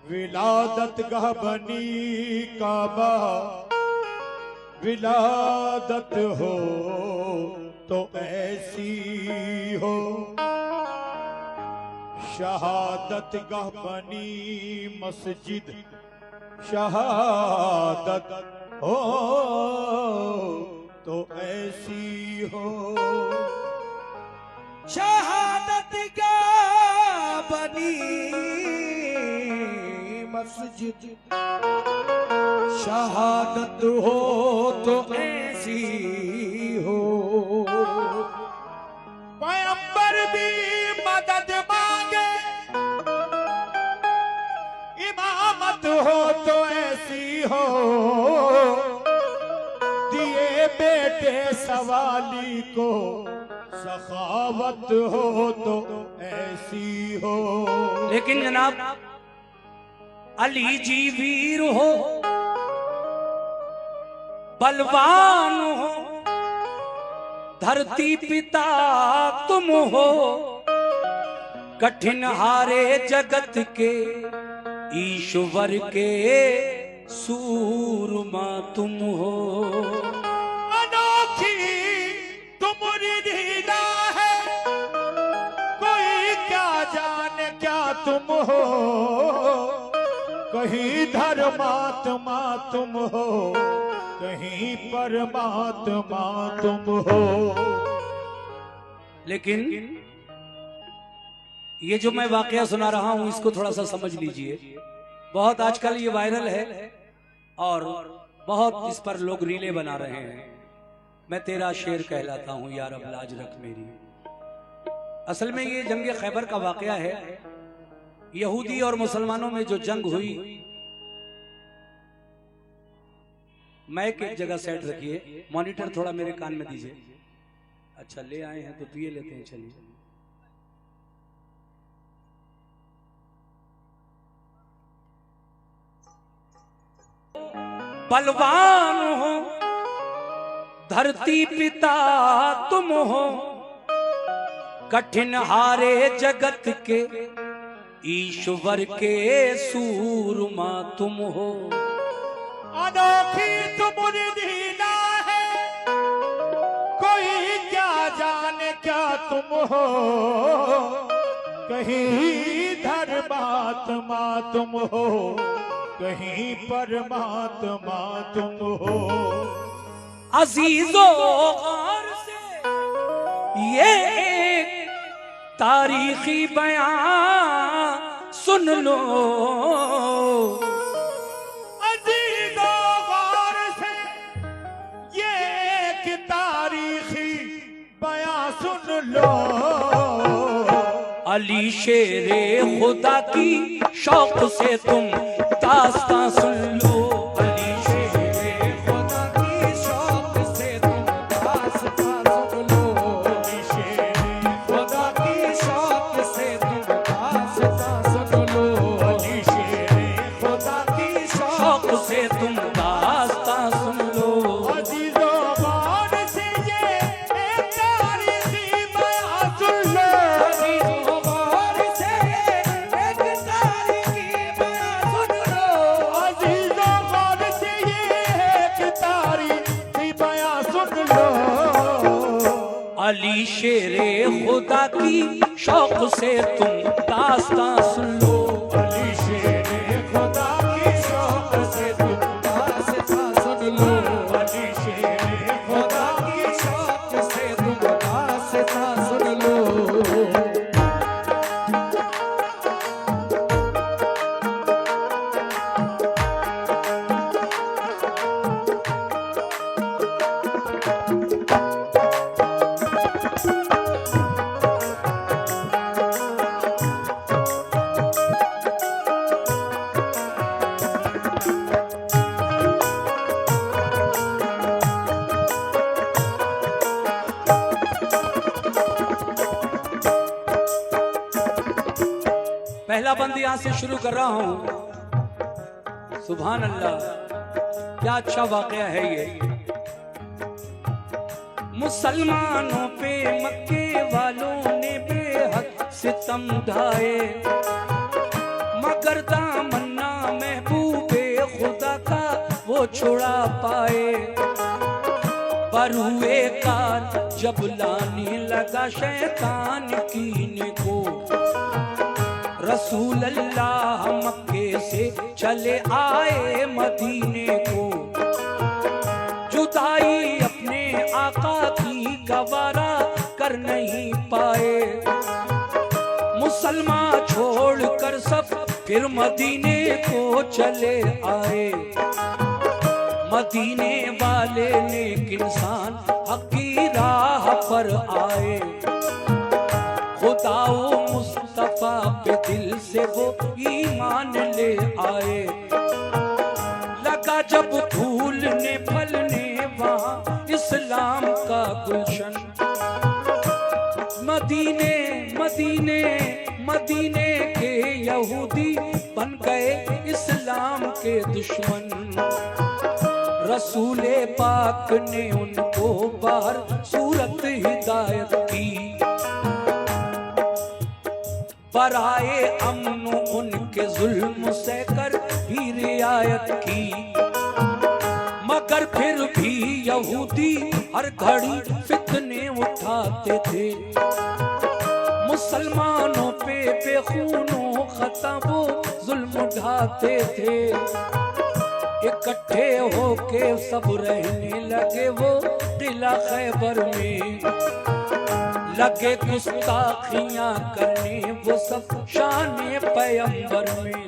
विलादत गह बनी काबा, विलादत हो तो ऐसी हो। शहादत गह बनी मस्जिद, शहादत हो तो ऐसी हो। शहादत का बनी मस्जिद, शहादत हो तो ऐसी हो। पैगंबर भी मदद मांगे, इमामत हो तो ऐसी हो। दिए बेटे सवाली को, सखावत हो तो ऐसी हो। लेकिन जनाब अली जी वीर हो, बलवान हो, धरती पिता तुम हो। कठिन हारे जगत के, ईश्वर के सूरमा तुम हो। अनोखी तुम्हारी लीला है, कोई क्या जाने क्या तुम हो। कहीं धर्मात्मा तुम हो, कहीं परमात्मा तुम हो। लेकिन ये जो मैं वाकया सुना रहा हूं, इसको थोड़ा सा समझ लीजिए। बहुत आजकल ये वायरल है और बहुत इस पर लोग रीले बना रहे हैं। मैं तेरा शेर कहलाता हूं यार, अब लाज रख मेरी। असल में ये जंग खैबर का वाकया है। यहूदी और मुसलमानों में जो जंग हुई, माइक एक जगह सेट रखिए, मॉनिटर थोड़ा मेरे कान में दीजिए। अच्छा ले आए हैं तो पिए लेते हैं, चलिए। बलवान हो, धरती पिता तुम हो। कठिन हारे जगत के, ईश्वर के सूरमा तुम हो। अनोखी तुम्हारी लीला है, कोई क्या जाने क्या तुम हो। कहीं धर्मात्मा तुम हो, कहीं परमात्मा तुम हो। अजीजों गौर से ये एक तारीखी बयान सुन लो। अजीजों गौर से ये एक तारीखी बयान सुन लो। अली शेरे खुदा की शौक से तुम दास्तां सुन लो। अली शेरे खुदा की शौक से तुम दास्तां सुन लो। अली शेरे खुदा की शौक से तुम दास्तां सुन लो। अली शेरे खुदा की शौक से तुम दास्तां सुन लो। अजीजों गौर से ये एक तारीखी बयान सुन लो। अजीजों गौर से एक तारीखी बयान सुन लो। अजीजों गौर से ये एक तारीखी बयान सुन लो। अली शेरे खुदा की शौक से तुम दास्तां सुन लो। अली शेरे खुदा की शौक से तुम दास्तां सुन लो। अली शेरे खुदा की शौक से तुम दास्तां सुन लो। पहला बंद यहां से शुरू कर रहा हूं। सुभान अल्लाह, क्या अच्छा वाकया है ये। मुसलमानों पे मक्के वालों ने बेहद सितम ढाए, मगर दामन्ना महबूबे खुदा का वो छुड़ा पाए। पर हुए कार जब लाने लगा शैतान कीने को, रसूल अल्लाह मक्के से चले आए मदीने को। जुदाई अपने आका की गवारा कर नहीं पाए, मुसलमान छोड़कर सब फिर मदीने को चले आए। मदीने वाले नेक इंसान हक की राह पर आए, खुदाओ मुस्तफा पे दिल से वो ईमान ले आए। लगा जब फूलने फलने वहाँ इस्लाम का गुलशन, मदीने मदीने मदीने के यहूदी बन गए इस्लाम के दुश्मन। रसूले पाक ने उनको बाहर सूरत हिदायत की, पर आए अमन उनके जुल्म से कर भी रियायत की। मगर फिर भी यहूदी हर घड़ी फितने उठाते थे, मुसलमानों पे बेखूनों खता वो जुल्म ढाते थे। इकट्ठे होके सब रहने लगे वो किला खैबर में, लगे गुस्ताखियां करने वो सब शान पैगंबर में।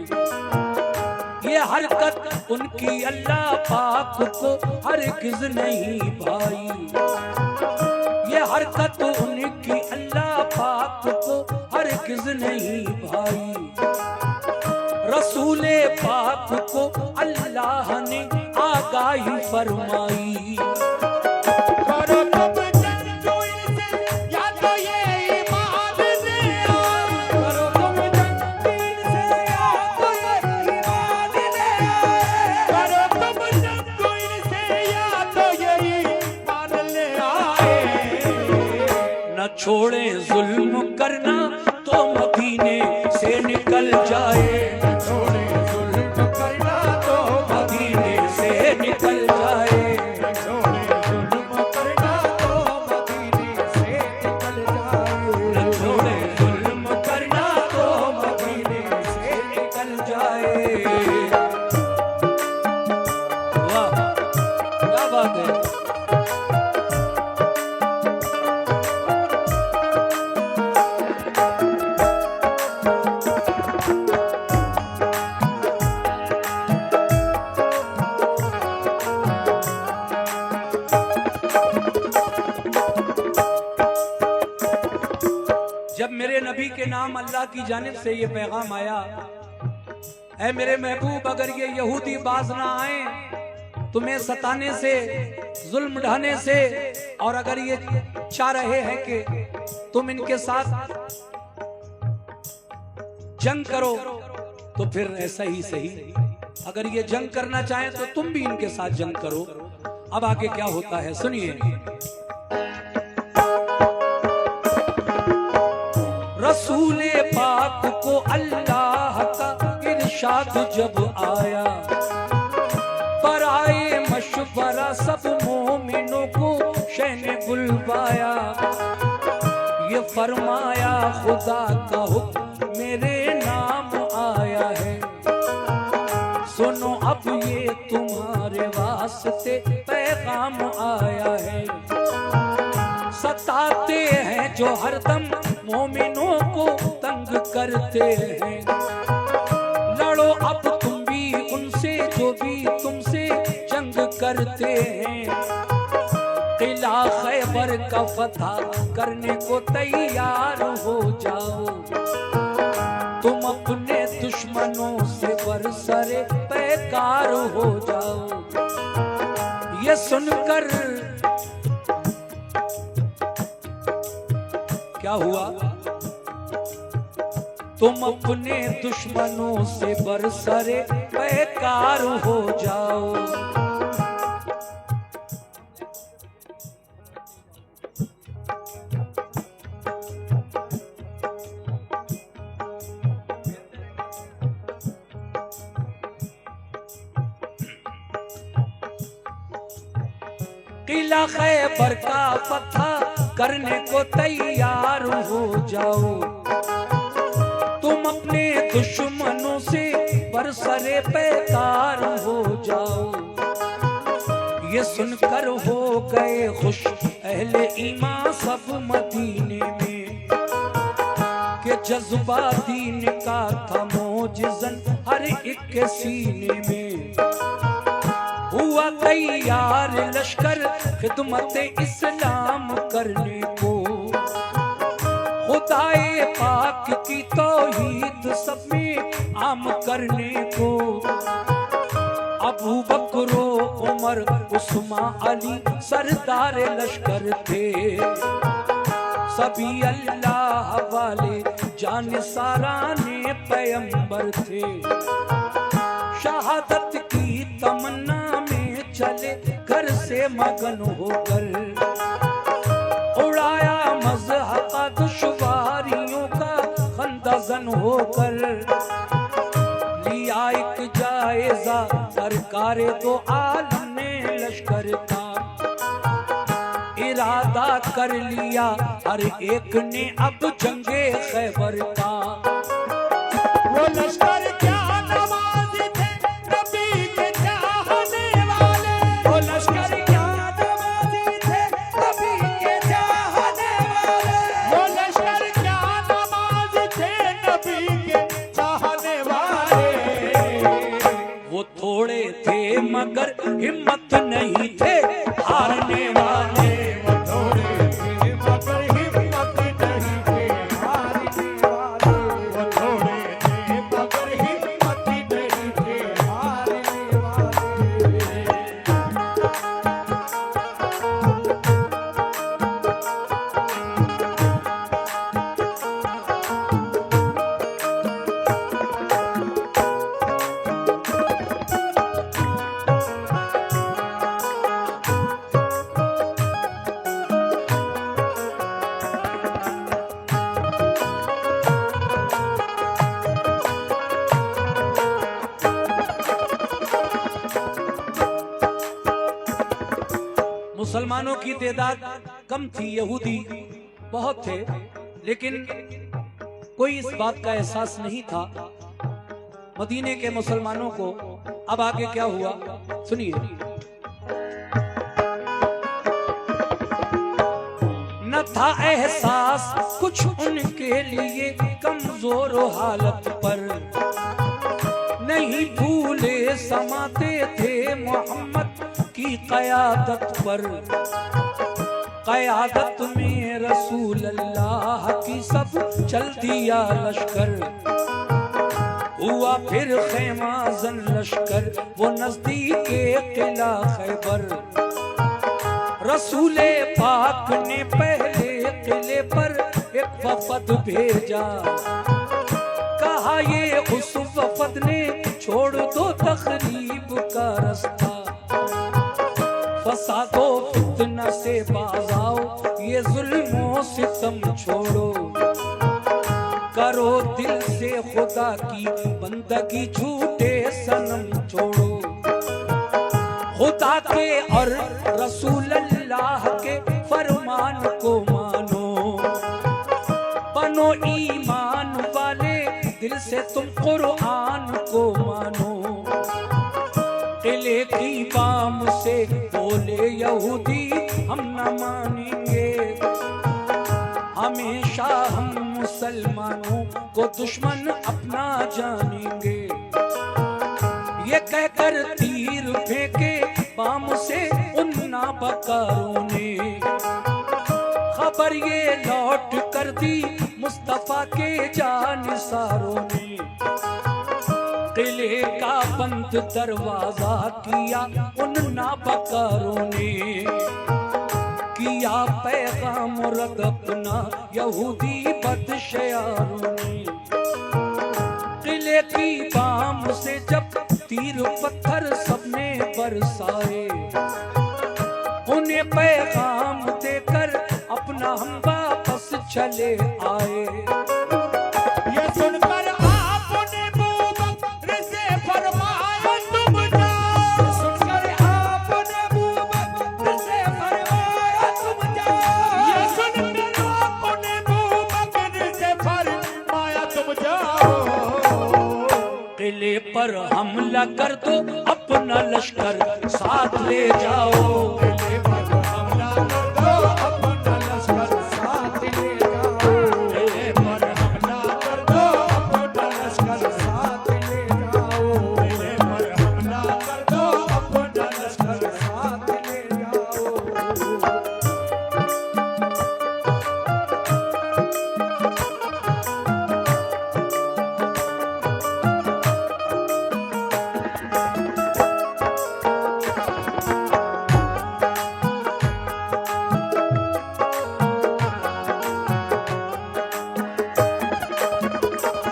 ये हरकत उनकी अल्लाह पाक को हरगिज़ नहीं भाई, ये हरकत उनकी अल्लाह पाक को हरगिज़ नहीं भाई। रसूले पाक को अल्लाह ने आगाही फरमाई, करो तुम जंग इनसे या तो ये ईमान ले आए। करो तुम जंग इनसे या तो ये ईमान ले आए। करो तुम जंग इनसे या तो ये ईमान ले आए। न छोड़े जुल्म करना तो मदीने से निकल जाए, छोड़े जुल्म करना तो मदीने से निकल जाए। छोड़े जुल्म करना तो मदीने से निकल जाए। न छोड़े जुल्म करना तो मदीने से निकल जाए। वाह क्या बात है। जब मेरे नबी के नाम अल्लाह की जानिब से ये पैगाम आया, ऐ मेरे महबूब अगर ये यहूदी बाज ना आए तुम्हें सताने से, जुल्म ढाने से, और अगर ये चाह रहे हैं कि तुम इनके साथ जंग करो तो फिर ऐसा ही सही, अगर ये जंग करना चाहें तो तुम भी इनके साथ जंग करो। अब आगे क्या होता है सुनिए। रसूले पाक को अल्लाह का इरशाद जब आया, पर आए मशवरा सब मोमिनों को शह ने बुलवाया। ये फरमाया खुदा का हुक्म मेरे नाम आया है, सुनो अब ये तुम्हारे वास्ते पैगाम आया है। सताते हैं जो हरदम मोमिनों को तंग करते हैं, लड़ो अब तुम भी उनसे जो भी तुमसे जंग करते हैं। किला खैबर का फतह करने को तैयार हो जाओ, तुम अपने दुश्मनों से बरसरे बेकार हो जाओ। ये सुनकर क्या हुआ, तुम अपने दुश्मनों से बरसरे बेकार हो जाओ। किला खैबर का फतह करने को तैयार हो जाओ, तुम अपने दुश्मनों से बरसरे पैकार हो जाओ। ये सुनकर हो गए खुश अहले ईमान सब मदीने में, कि जज्बा दीन का था मोजिज़न हर एक के सीने में। हुआ तैयार लश्कर खिदमत इस्लाम करने को, खुदाए पाक की तौहीद सब में आम करने को। अबू बकर उमर उस्मान अली सरदार लश्कर थे, सभी अल्लाह वाले जान साराने पैगंबर थे। शहादत की तमन्ना में चले घर से मगन होकर, उड़ाया मज़हक़ दुश्वारियों का खंदज़न होकर। लिया एक जायजा सरकार दो आलम ने लश्कर का, इरादा कर लिया हर एक ने अब जंगे खैबर का। वो लश्कर क्या नवाज़ थे नबी के चाहने वाले, वो लश्कर क्या नवाज़ थे नबी के चाहने वाले, वो लश्कर क्या नवाज़ थे नबी के चाहने वाले। वो थोड़े थे मगर हिम्मत नहीं थे हारने वाले, मुसलमानों की तादाद कम थी, यहूदी बहुत थे, लेकिन कोई इस बात का एहसास नहीं था मदीने के मुसलमानों को। अब आगे क्या हुआ सुनिए। न था एहसास कुछ उनके लिए कमजोर हालत पर, नहीं भूले समाते थे मोहम्मद की क़यादत पर। क़यादत में रसूल अल्लाह की सब चल दिया लश्कर, हुआ फिर खैमाज़न लश्कर वो नज़दीक किला खैबर। रसूले पाक ने पहले किले पर एक वफ़द भेजा, कहा ये उस वफ़द ने छोड़ दो तखरीब का रास्ता, फसादो फितना से बाज आओ, ये जुल्मों सितम छोड़ो। करो दिल से खुदा की बंदगी, झूठे सनम छोड़ो। खुदा के और रसूल अल्लाह के फरमान को मानो, बनो ईमान वाले दिल से तुम कुरान को मानो। किले की बाम से बोले यहूदी हम न मानेंगे, हमेशा हम मुसलमानों को दुश्मन अपना जानेंगे। ये कहकर तीर फेंके बाम से उन नाबकारों ने, खबर ये लौट कर दी मुस्तफा के जानिसारों ने। किले का बंद दरवाजा किया उन नाबकारों ने, किया पैगाम रद अपना यहूदी बदशयारों ने। किले की बाम से जब तीर पत्थर सबने बरसाए, उन्हें पैगाम देकर अपना हम वापस चले आए। ये सुनकर आपने अबू बकर से फरमाया तुम जाओ, सुनकर आपने अबू बकर से किले पर हमला कर दो, अपना लश्कर साथ ले जाओ। किले पर हमला कर दो, अपना लश्कर साथ ले जाओ। किले पर हमला कर दो, अपना लश्कर साथ ले जाओ। किले पर हमला कर दो, अपना लश्कर साथ ले जाओ।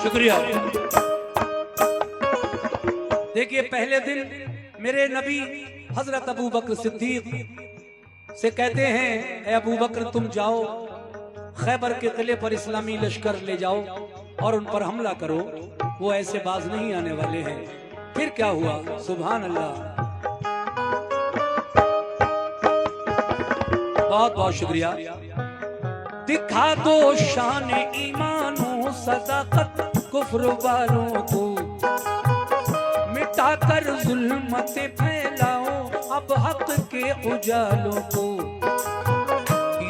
शुक्रिया। देखिए, पहले दिन मेरे नबी हजरत अबू बकर सिद्दीक से कहते हैं, ए अबू बकर तुम जाओ खैबर के किले पर इस्लामी लश्कर ले जाओ और उन पर हमला करो, वो ऐसे बाज नहीं आने वाले हैं। फिर क्या हुआ? सुभान अल्लाह। बहुत बहुत शुक्रिया। दिखा दो शान ईमानो सदाकत कुफ्र वालों को, मिटाकर जुल्मतें फैलाओ अब हक के उजालों को।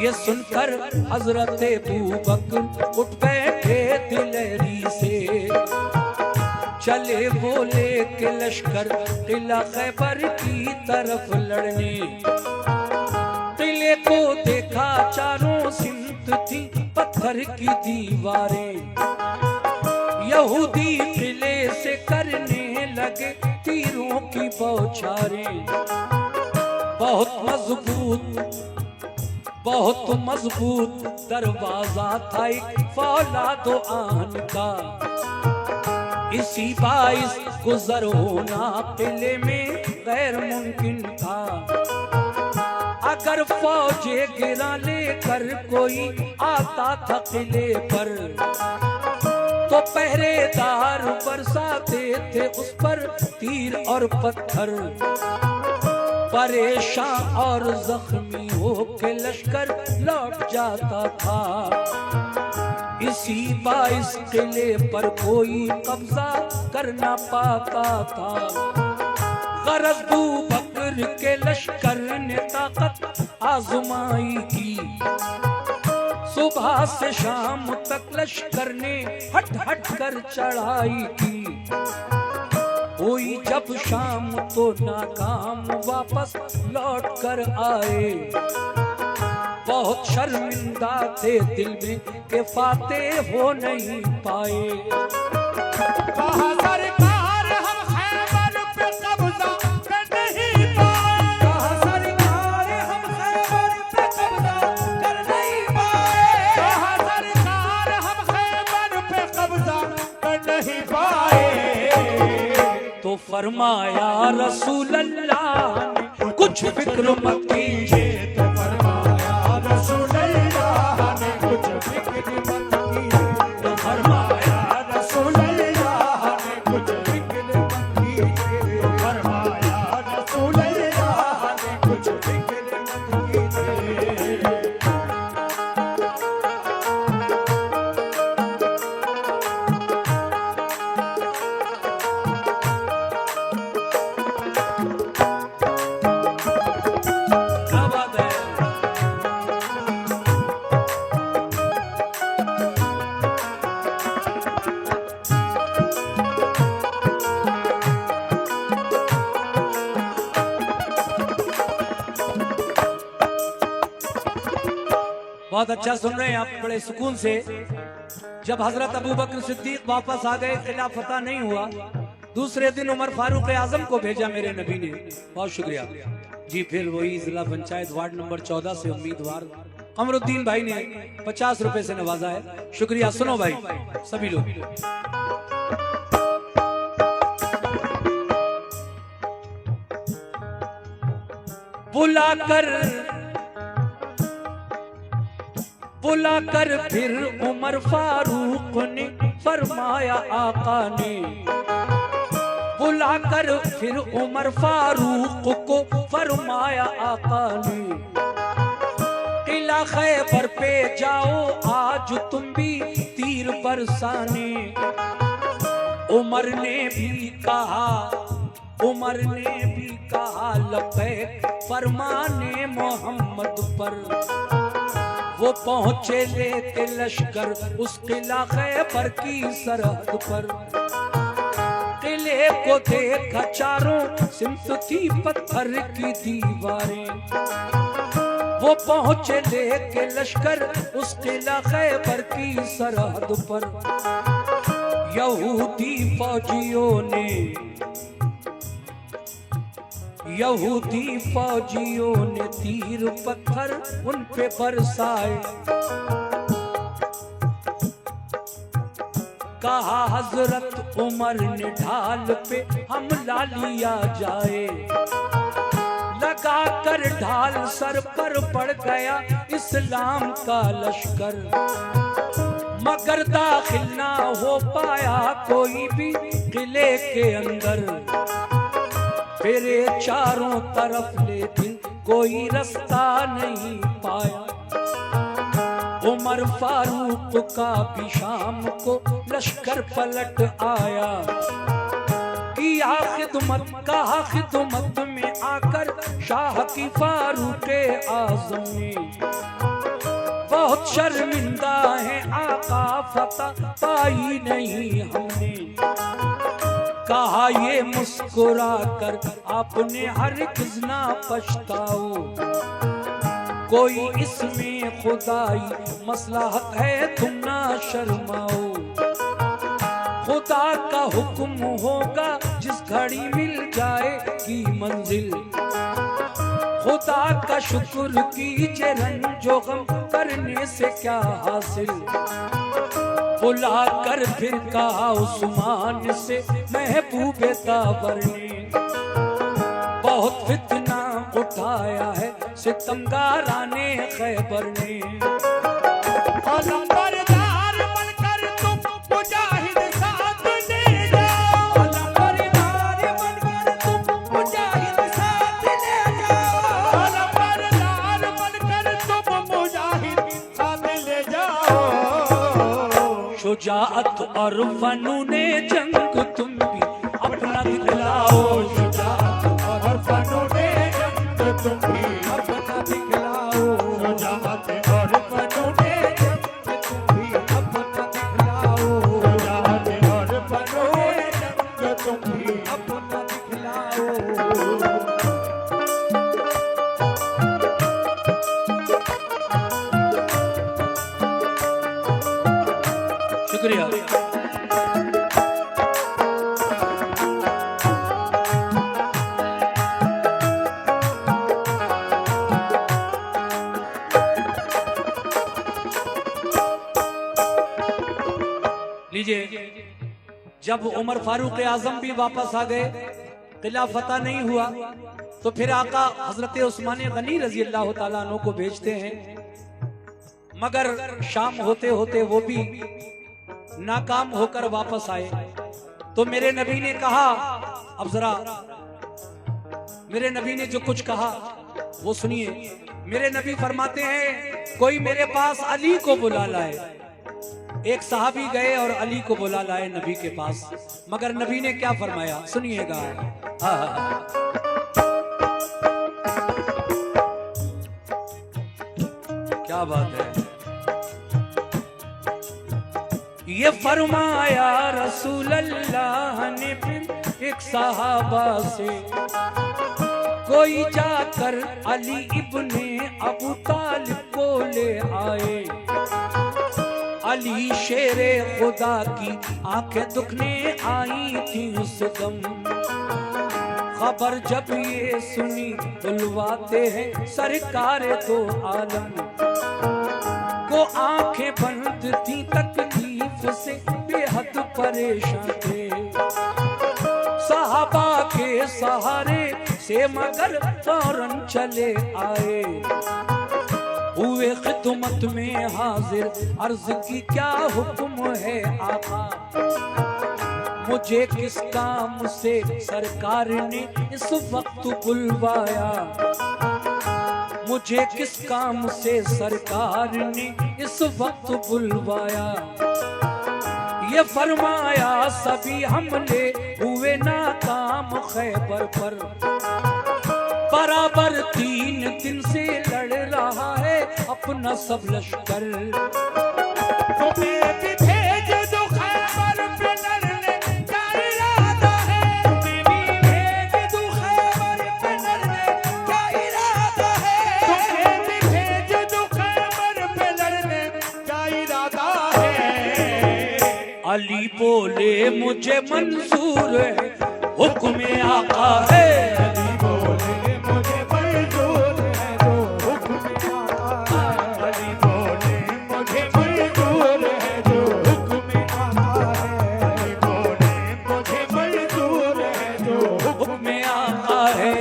ये सुनकर हजरत अबू बकर उठ बैठे दिलेरी से, चले बोले के लश्कर किला खैबर की तरफ लड़ने। किले को देखा चारों सिमत थी पत्थर की दीवारें, यहूदी किले से करने लगे तीरों की बौछारें। बहुत मजबूत दरवाजा था एक फौलादो आन का, इसी बाइस गुजर होना किले में गैर मुमकिन था। अगर फौजे गिरा लेकर कोई आता था किले पर, तो पहरेदार बरसाते थे उस पर तीर और पत्थर। परेशान और जख्मी हो के लश्कर लौट जाता था, इसी बाइस किले पर कोई कब्जा कर ना पाता था। गरज अबू बकर के लश्कर ने ताकत आजमाई की, सुबह से शाम तक लश्कर ने हट हट कर चढ़ाई की। हुई जब शाम तो नाकाम वापस लौट कर आए, बहुत शर्मिंदा थे दिल में के फाते हो नहीं पाए। कहा सरकार हम खैबर पे कब्जा कर नहीं पाए। कहा सरकार हम खैबर पे कब्जा कर नहीं पाए। कहा सरकार हम खैबर पे कब्जा कर नहीं पाए। तो फरमाया रसूल अल्लाह ने कुछ फिक्र मत कीजिए। तो फरमाया रसूल अल्लाह ने कुछ फिक्र मत कीजिए। तो फरमाया रसूल अल्लाह ने कुछ फिक्र मत कीजिए। तो फरमाया रसूल अल्लाह ने कुछ फिक्र मत कीजिए। क्या बात है? बहुत अच्छा सुन रहे हैं आप, बड़े सुकून से। जब हजरत अबू बकर सिद्दीक वापस आ गए, किला फतह नहीं हुआ, दूसरे दिन उमर फारूक आजम को भेजा मेरे नबी ने। बहुत शुक्रिया जी। फिर वही जिला पंचायत वार्ड नंबर 14 से उम्मीदवार कमरुद्दीन भाई ने 50 रुपए से नवाजा है। शुक्रिया। सुनो भाई सभी लोग, बुलाकर फिर उमर फारूक ने फरमाया आका ने, बुलाकर फिर उमर फारूक को फरमाया आका ने, किला खैबर पे जाओ आज तुम भी तीर बरसाने। उमर ने भी कहा, उमर ने भी कहा लबैक फरमाने मोहम्मद पर। वो पहुंचे लेके लश्कर उस किला खैबर की सरहद पर। किले को देखा चारों सिमत थी पत्थर की दीवारें। वो पहुंचे लेके लश्कर उस किला खैबर की सरहद पर। यहूदी फौजियों ने, यहूदी फौजियों ने तीर पत्थर उन पे बरसाए। कहा हजरत उमर ने ढाल पे हमला लिया जाए। लगा कर ढाल सर पर पड़ गया इस्लाम का लश्कर। मगर दाखिल ना हो पाया कोई भी किले के अंदर। फिरे चारों तरफ लेकिन कोई रास्ता नहीं पाया। उमर फारूक का भी शाम को लश्कर पलट आया। किया खिदमत, कहा खिदमत में आकर शाह की फारूक आजम ने। बहुत शर्मिंदा है आका, फतह पाई नहीं हमने। कहा ये मुस्कुरा कर आपने हरगिज़ ना पछताओ। कोई इसमें खुदाई मसलहत है तुम ना शर्माओ। खुदा का हुक्म होगा जिस घड़ी मिल जाएगी मंजिल। खुदा का शुक्र कीजिए रंजो गम करने से क्या हासिल। बुला कर फिर कहा उस्मान से महबूबे ताबर ने। बहुत फितना उठाया है सितमगाराने खैबर ने। अलंबरदार बनकर तुम मुजाहिद साथ ले जाओ। अलंबरदार बनकर तुम मुजाहिद साथ ले जाओ। अलंबरदार बनकर तुम मुजाहिद साथ ले जाओ। शुजाअत और फनूने जंग तुम भी अपना दिखलाओ। शुजाअत और फनूने जंग तुम भी अपना दिखलाओ। शुजाअत और फनूने जंग तुम भी अपना दिखलाओ। शुजाअत और फनूने जंग तुम भी अपना दिखलाओ। शुक्रिया। लीजिए, जब उमर फारूक आजम भी वापस आ गए, किला फतह नहीं हुआ, तो फिर आका हजरत उस्मान गनी रजी अल्लाह ताला अन्हु को भेजते हैं। मगर शाम होते होते वो भी नाकाम होकर वापस आए। तो मेरे नबी ने कहा, अब जरा मेरे नबी ने जो कुछ कहा वो सुनिए। मेरे नबी फरमाते हैं कोई मेरे पास अली को बुला लाए। एक सहाबी गए और अली को बुला लाए नबी के पास। मगर नबी ने क्या फरमाया सुनिएगा। क्या बात है। ये फरमाया रसूल अल्लाह ने फिर एक सहाबा से, कोई जाकर अली इब्ने अबू तालिब को ले आए। अली शेरे खुदा की आंखें दुखने आई थी उस दम। खबर जब ये सुनी बुलवाते हैं सरकार दो आलम को। आंखें बंद थी तकलीफ से बेहद परेशान थे। सहाबा के सहारे से मगर फौरन चले आए। हुए खिदमत में हाजिर, अर्ज की क्या हुक्म है आका। मुझे किस काम से सरकार ने इस वक्त बुलवाया। मुझे किस काम से सरकार ने इस वक्त बुलवाया। ये फरमाया सभी हमले हुए नाकाम खैबर पर, बराबर 3 दिन से लड़ रहा है अपना सब लश्कर। तुम्हें भी भेज दो खैबर पे लड़ने का इरादा है, तुम्हें भी भेज दो खैबर पे लड़ने का इरादा है, तुम्हें भी भेज दो खैबर पे लड़ने का इरादा है। अली बोले मुझे मंजूर है हुक्म आका है, अली बोले मुझे मंजूर है जो हुक्म आका है, अली बोले मुझे मंजूर है जो हुक्म आका है, अली बोले मुझे मंजूर है जो हुक्म आका है।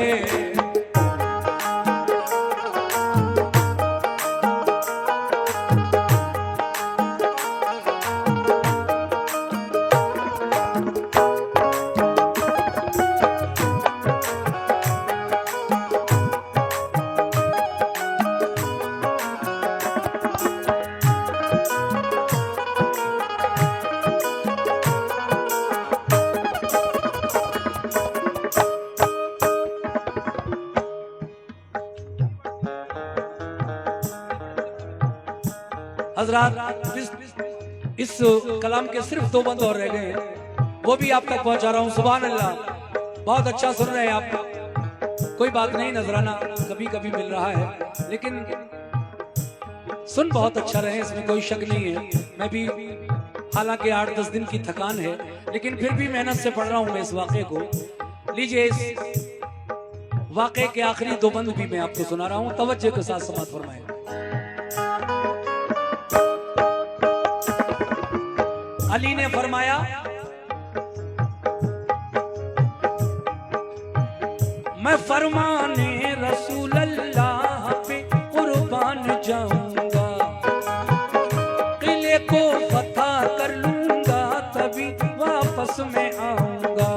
हजरात इस कलाम के सिर्फ 2 बंद और रह गए हैं, वो भी आप तक पहुंचा रहा हूं। सुभान अल्लाह, बहुत अच्छा सुन रहे हैं आप। कोई बात नहीं, नजराना कभी कभी मिल रहा है, लेकिन सुन बहुत अच्छा रहे, इसमें कोई शक नहीं है। मैं भी हालांकि 8-10 दिन की थकान है, लेकिन फिर भी मेहनत से पढ़ रहा हूं मैं इस वाक़े को। लीजिए, इस वाक़े के आखिरी 2 बंद भी मैं आपको सुना रहा हूं, तवज्जो के साथ समाअत फरमाएं। अली ने फरमाया, मैं फरमाने रसूल अल्लाह पे कुर्बान जाऊंगा, किले को फतह कर लूंगा, तभी वापस में आऊंगा।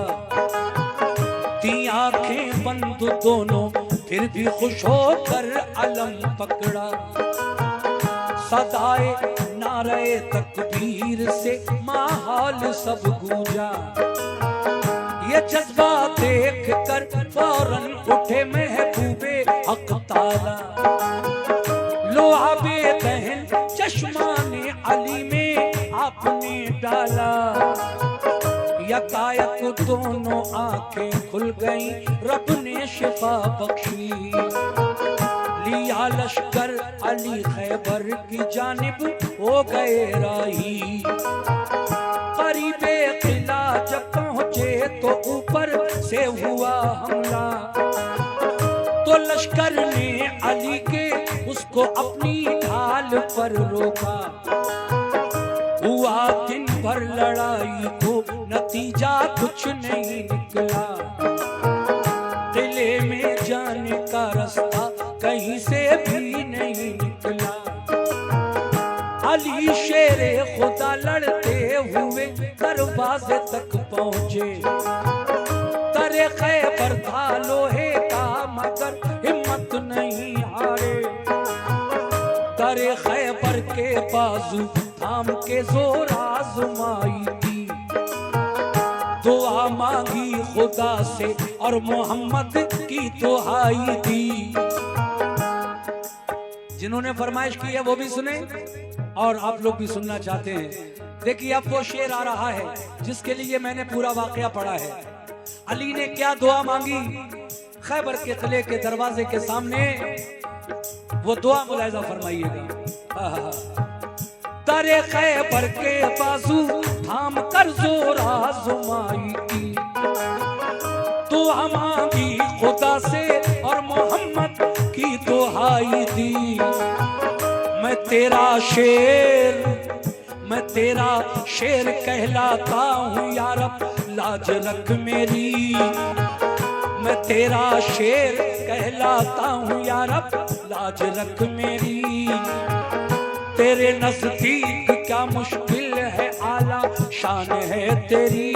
थी आंखें बंद दोनों, फिर भी खुश होकर अलम पकड़ा, सदाए नारे तकबीर से माहौल सब गूंजा। ये जज्बा देख कर फौरन उठे महबूबे हक ताला, लोआबे दहन चश्मा ने अली में आपने डाला। यकायक दोनों आंखें खुल गई, रब ने शिफा बख्शी, लिया लश्कर अली खैबर की जानिब हो गए राही। करीबे किला जब पहुंचे तो ऊपर से हुआ हमला, तो लश्कर ने अली के उसको अपनी ढाल पर रोका। हुआ दिन भर लड़ाई को नतीजा कुछ नहीं निकला, किले में जाने का रास्ता कहीं से भी नहीं निकला। अली शेरे खुदा लड़ते हुए दरवाजे तक पहुंचे, तरे खैबर था लोहे का मगर हिम्मत नहीं हारे। तरे खैबर के बाजू थाम के जोर आजमाई थी, दुआ मांगी खुदा से और मोहम्मद की दुहाई दी। जिन्होंने फरमाइश की है वो भी सुने और आप लोग भी सुनना चाहते हैं। देखिए, अब वो शेर आ रहा है जिसके लिए मैंने पूरा वाकया पढ़ा है। अली ने क्या दुआ मांगी? खैबर के किले के दरवाजे के सामने वो दुआ मुलाहिजा फरमाइएगा। तरे खैबर के बाजू थाम कर जोर आजमाई की, दुआ मांगी खुदा से और मोहम्मद की दुहाई दी। मैं तेरा शेर कहलाता हूँ या रब, लाज रख मेरी। मैं तेरा शेर कहलाता हूँ या रब, लाज रख मेरी। तेरे नजदीक क्या मुश्किल है, आला शान है तेरी।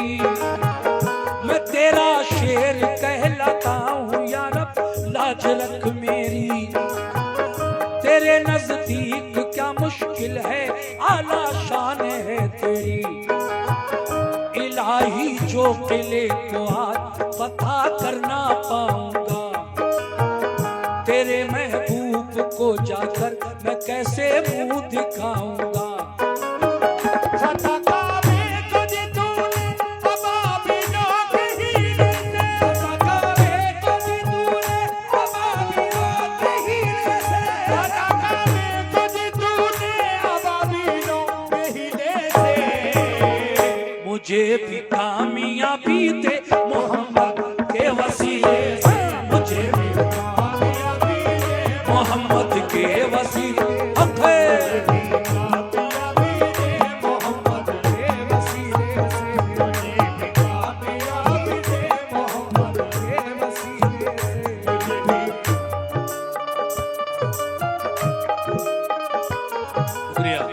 मैं तेरा शेर कहलाता हूँ या रब, लाज रख मेरी। तेरे नजदीक क्या मुश्किल है, आला शान है तेरी। ही जो किले को आज पता करना पाऊंगा, तेरे महबूब को जाकर मैं कैसे मुंह दिखाऊंगा। फतह काबे को दी तूने अबाबिलों के हीले से, फतह काबे को दी तूने अबाबिलों के हीले से, फतह काबे को दी तूने अबाबिलों के हीले से। मुझे भी कामयाबी दे मोहम्मद के वसीले से, मुझे भी कामयाबी दे मोहम्मद के वसीले हक है। कामयाबी दे मोहम्मद के वसीले से, मुझे भी कामयाबी दे मोहम्मद के वसीले से, मुझे भी। शुक्रिया।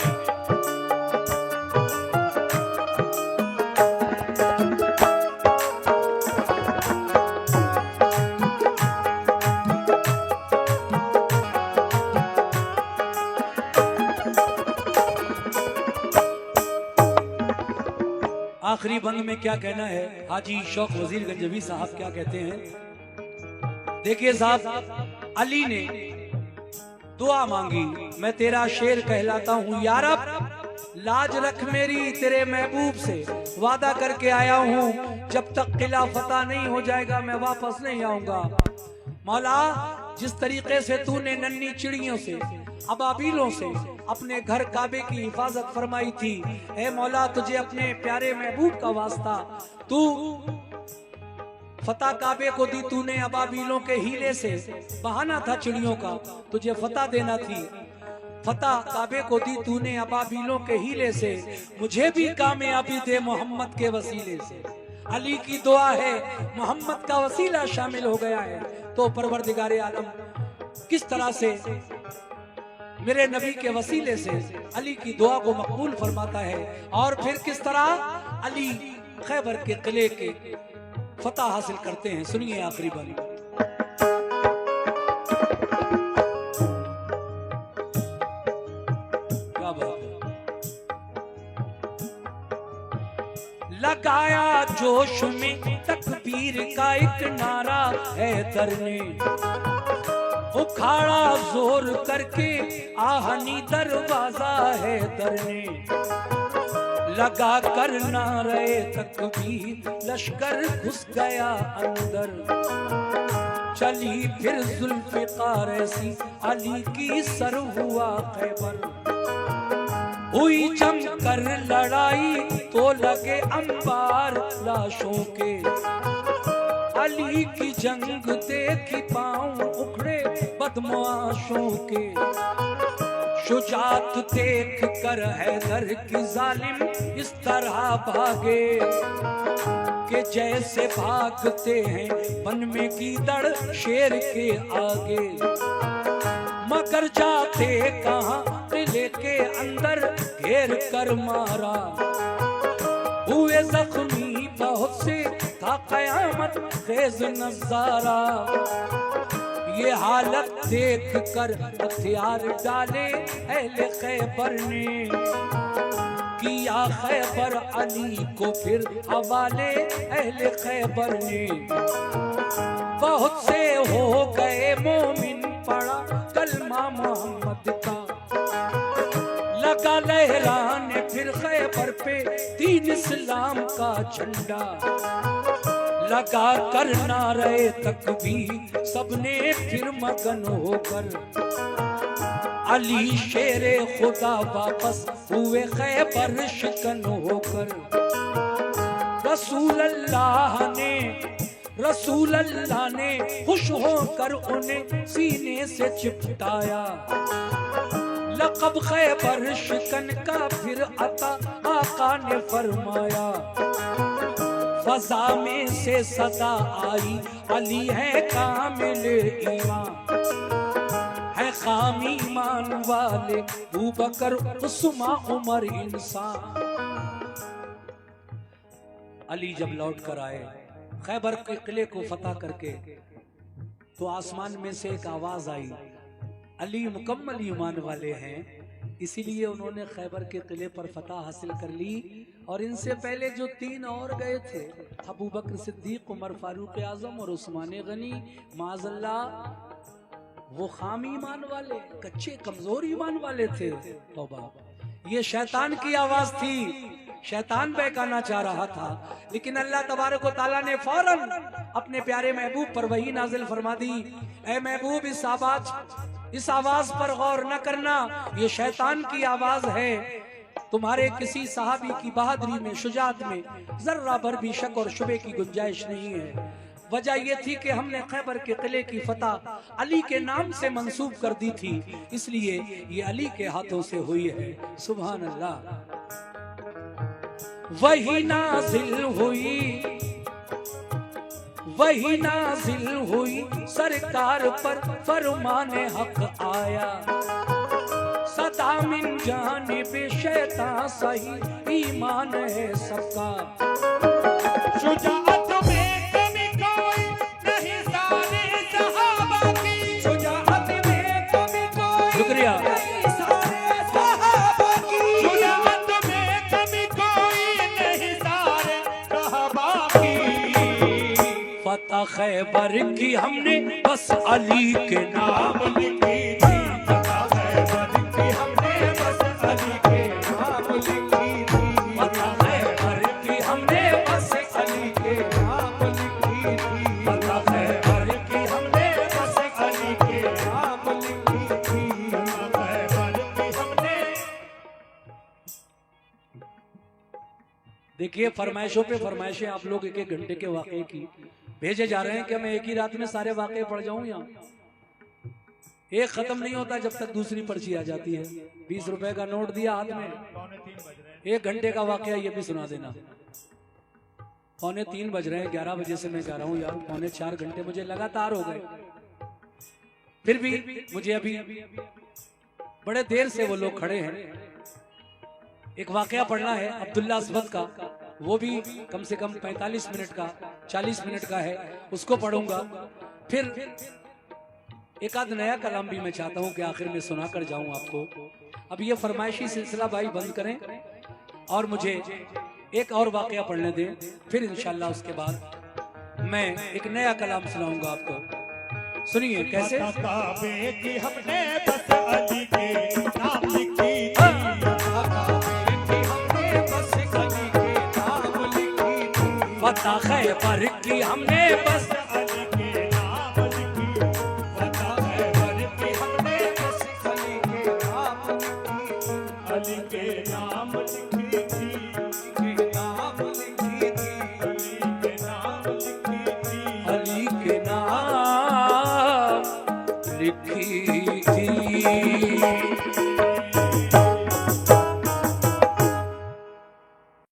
आखिरी बंद में क्या कहना है, हाजी शौक वजीर गंजवी साहब क्या कहते हैं। देखिए साहब, अली ने दुआ मांगी, मैं तेरा शेर कहलाता हूँ या रब, लाज रख मेरी तेरे महबूब से, वादा करके आया हूँ जब तक किला फतह नहीं हो जाएगा मैं वापस नहीं आऊंगा। मौला, जिस तरीके से तूने नन्ही चिड़ियों से, अबाबीलों से अपने घर काबे की हिफाजत फरमाई थी, ऐ मौला तुझे अपने प्यारे महबूब का वास्ता, तू फतह काबे को दी तूने अबाबीलों के हीले से, बहाना था चिड़ियों का, तुझे फतह देना थी, फतह काबे को दी तूने अबाबीलों के हीले से, मुझे भी कामयाबी दे मोहम्मद के वसीले से। अली की दुआ है, मोहम्मद का वसीला शामिल हो गया है, तो परवरदिगारे आलम किस तरह से मेरे नबी के वसीले से अली की दुआ को मकबूल फरमाता है, और फिर किस तरह अली खैबर के किले के फतह हासिल करते हैं। सुनिए आखिरी बारी। क्या बात है। लगाया जोश में तकबीर का एक नारा हैदर ने, उखाड़ा जोर करके आहनी दरवाजा हैदर ने, लगा कर नारे तकबीर लश्कर घुस गया अंदर, चली फिर जुल्फ़िकार ऐसी अली की सर हुआ खैबर, हुई जम कर लड़ाई तो लगे अंबार लाशों के, अली की जंग देखी पांव उखड़े बदमाशों के, शुजात देख कर हैदर की जालिम इस तरह भागे कि जैसे भागते हैं वन में गीदड़ शेर के आगे, मगर जाते कहां किले के अंदर घेर कर मारा, हुए जख्मी बहुत से था कयामत खेज नजारा, ये हालत देख कर हथियार डाले अहले खैबर ने, किया खैबर अली को फिर हवाले अहले खैबर ने, बहुत से हो गए मोमिन पड़ा कलमा मोहम्मद का, लगा लहराने फिर खैबर पे दीन इस्लाम का झंडा, लगा कर नारे तकबीर सबने फिर मगन होकर, अली शेरे खुदा वापस हुए खैबर शिकन होकर, रसूल अल्लाह ने खुश होकर उन्हें सीने से चिपटाया, लक़ब खैबर शिकन का फिर अता आका ने फरमाया, फजा में से सदा आई अली है कामिल ईमान, है खामी ईमान वाले अबू बकर उस्मा उमर इंसान। अली जब लौट कर आए खैबर के किले को फतह करके, तो आसमान में से एक आवाज आई, अली मुकम्मल ईमान वाले हैं, इसीलिए उन्होंने खैबर के किले पर फतह हासिल कर ली और इनसे पहले जो 3 और गए थे, अबू बकर सिद्दीक, उमर फारूक आजम और उस्मान गनी, माज़अल्लाह वो खाम ईमान वाले, कच्चे कमजोर ईमान वाले थे। तौबा, ये शैतान की आवाज थी, शैतान बहकाना चाह रहा था, लेकिन अल्लाह तबारक व तआला ने फौरन अपने प्यारे महबूब पर वही नाजिल फरमा दी, ऐ महबूब इस आवाज पर गौर न करना, ये शैतान की आवाज है। तुम्हारे किसी सहाबी की बहादुरी में, शुजाअत में जर्रा भर भी शक और शुबे की गुंजाइश नहीं है। वजह यह थी कि हमने खैबर के किले की फतह अली के नाम से मंसूब कर दी थी, इसलिए ये अली के हाथों से हुई है। सुभान अल्लाह। वही नाजिल हुई सरकार पर फरमाने हक आया, सदा मिन जानिब शैतान सही ईमान है सबका। शुजाअत में कमी कोई नहीं सारे सहाबा की, शुजाअत में कमी कोई शुक्रिया। नहीं सारे सहाबा की, शुजाअत में कमी कोई नहीं सारे सहाबा की। फतह खैबर की हमने बस अली के नाम लिखी थी, फतह खैबर की हमने बस अली के नाम लिखी थी, फतह खैबर की हमने बस अली के नाम लिखी थी, फतह खैबर की हमने बस अली के नाम लिखी थी, खैबर की हमने। देखिए, फरमाइशों पे फरमाइशें आप लोग एक एक घंटे के वाकये की भेजे जा रहे हैं कि मैं एक ही रात में सारे वाकये पढ़ जाऊं। यहाँ एक खत्म नहीं होता जब तक दूसरी पर्ची आ जाती है। 20 रुपए का नोट दिया हाथ में, 1 घंटे का वाकया ये भी सुना देना। 2:45 बज रहे हैं, 11 बजे से मैं कह रहा हूँ यार, 3.25 घंटे मुझे लगातार हो गए, फिर भी मुझे अभी बड़े देर से वो लोग खड़े हैं। एक वाकया पढ़ना है अब्दुल्ला अस्वद का, वो भी कम से कम 45 मिनट का, 40 मिनट का है, उसको पढ़ूंगा। फिर एक आध नया कलाम भी मैं चाहता हूं कि आखिर में सुना कर जाऊं आपको। अब ये फरमाइशी सिलसिला भाई बंद करें और मुझे एक और वाकया पढ़ने दें, फिर इंशाल्लाह उसके बाद मैं एक नया कलाम सुनाऊंगा आपको। सुनिए कैसे। काबे की हमने बस अली के नाम लिखी थी, फतह खैबर की हमने बस अली के नाम लिखी, फतह खैबर की हमने बस अली के नाम लिखी, अली के नाम लिखी थी, के नाम लिखी थी, अली के नाम लिखी थी, अली के नाम लिखी